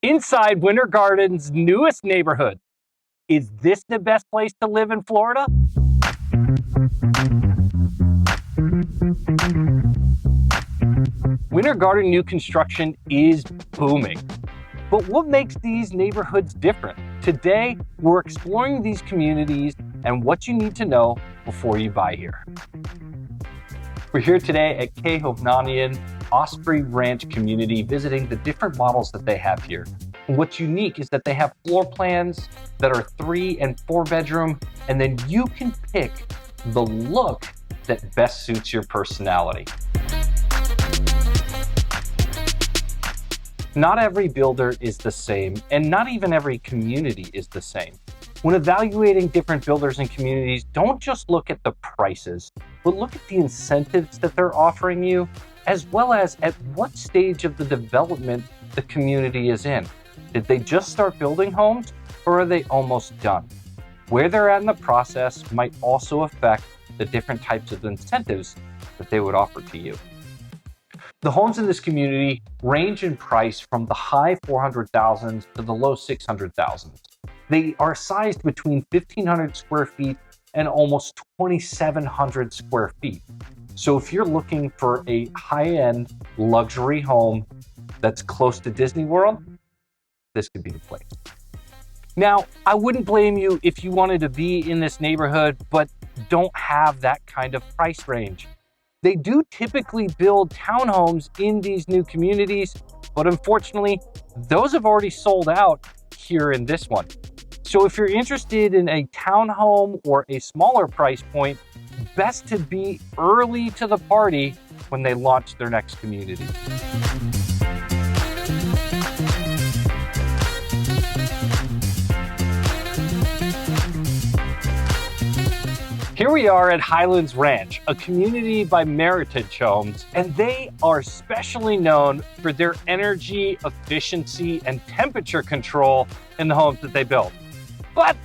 Inside Winter Garden's newest neighborhood. Is this the best place to live in Florida? Winter Garden new construction is booming. But what makes these neighborhoods different? Today, we're exploring these communities and what you need to know before you buy here. We're here today at Hovnanian Osprey Ranch community, visiting the different models that they have here. And what's unique is that they have floor plans that are 3 and 4 bedroom, and then you can pick the look that best suits your personality. Not every builder is the same, and not even every community is the same. When evaluating different builders and communities, don't just look at the prices, but look at the incentives that they're offering you, as well as at what stage of the development the community is in. Did they just start building homes, or are they almost done? Where they're at in the process might also affect the different types of incentives that they would offer to you. The homes in this community range in price from the high 400,000s to the low 600,000s. They are sized between 1,500 square feet and almost 2,700 square feet. So if you're looking for a high-end luxury home that's close to Disney World, this could be the place. Now, I wouldn't blame you if you wanted to be in this neighborhood, but don't have that kind of price range. They do typically build townhomes in these new communities, but unfortunately, those have already sold out here in this one. So if you're interested in a townhome or a smaller price point, best to be early to the party when they launch their next community. Here we are at Highlands Ranch, a community by Meritage Homes, and they are specially known for their energy efficiency and temperature control in the homes that they build. But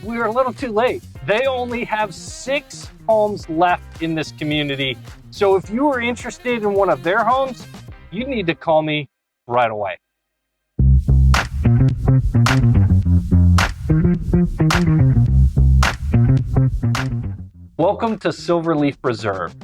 we were a little too late. They only have 6 homes left in this community. So if you are interested in one of their homes, you need to call me right away. Welcome to SilverLeaf Reserve.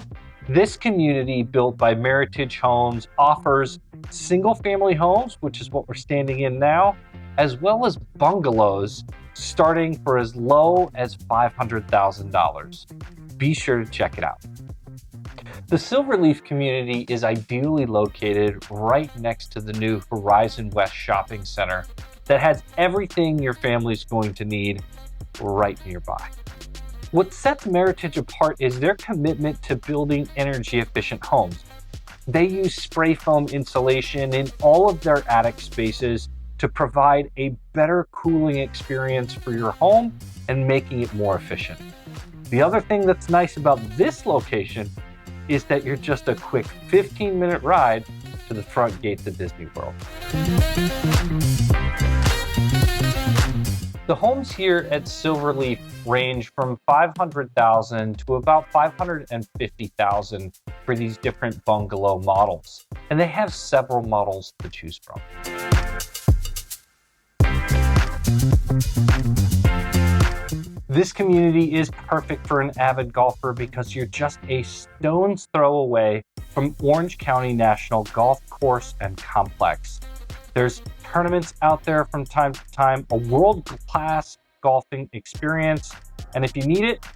This community, built by Meritage Homes, offers single-family homes, which is what we're standing in now, as well as bungalows starting for as low as $500,000. Be sure to check it out. The SilverLeaf community is ideally located right next to the new Horizon West Shopping Center that has everything your family's going to need right nearby. What sets Meritage apart is their commitment to building energy-efficient homes. They use spray foam insulation in all of their attic spaces to provide a better cooling experience for your home and making it more efficient. The other thing that's nice about this location is that you're just a quick 15-minute ride to the front gates of Disney World. The homes here at SilverLeaf range from $500,000 to about $550,000 for these different bungalow models. And they have several models to choose from. This community is perfect for an avid golfer because you're just a stone's throw away from Orange County National Golf Course and Complex. There's tournaments out there from time to time, a world-class golfing experience, and if you need it,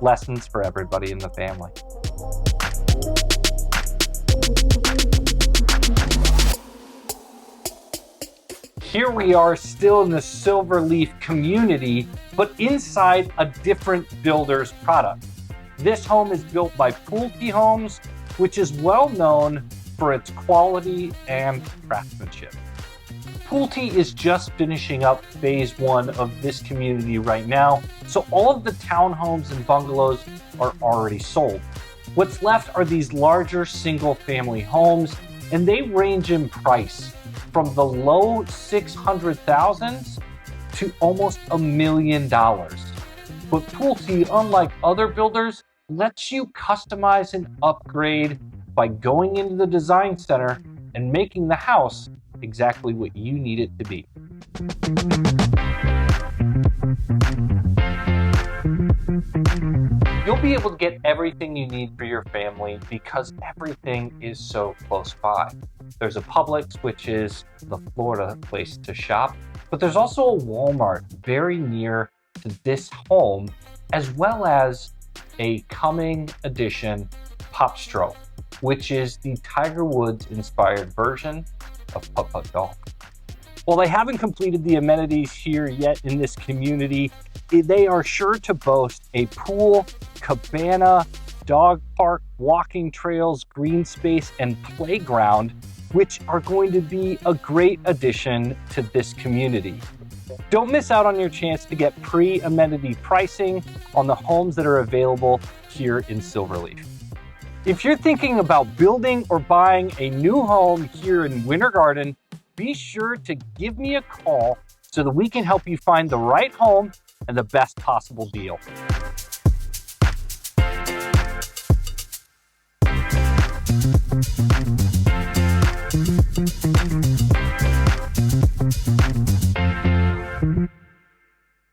lessons for everybody in the family. Here we are still in the SilverLeaf community, but inside a different builder's product. This home is built by Pulte Homes, which is well known for its quality and craftsmanship. Pulte is just finishing up phase 1 of this community right now, so all of the townhomes and bungalows are already sold. What's left are these larger single-family homes, and they range in price from the low 600,000s to almost $1 million. But Pulte, unlike other builders, lets you customize and upgrade by going into the design center and making the house exactly what you need it to be. You'll be able to get everything you need for your family because everything is so close by. There's a Publix, which is the Florida place to shop, but there's also a Walmart very near to this home, as well as a coming edition Popstro, which is the Tiger Woods inspired version of Putt-Putt Golf. While they haven't completed the amenities here yet in this community, they are sure to boast a pool, cabana, dog park, walking trails, green space, and playground, which are going to be a great addition to this community. Don't miss out on your chance to get pre-amenity pricing on the homes that are available here in SilverLeaf. If you're thinking about building or buying a new home here in Winter Garden, be sure to give me a call so that we can help you find the right home and the best possible deal.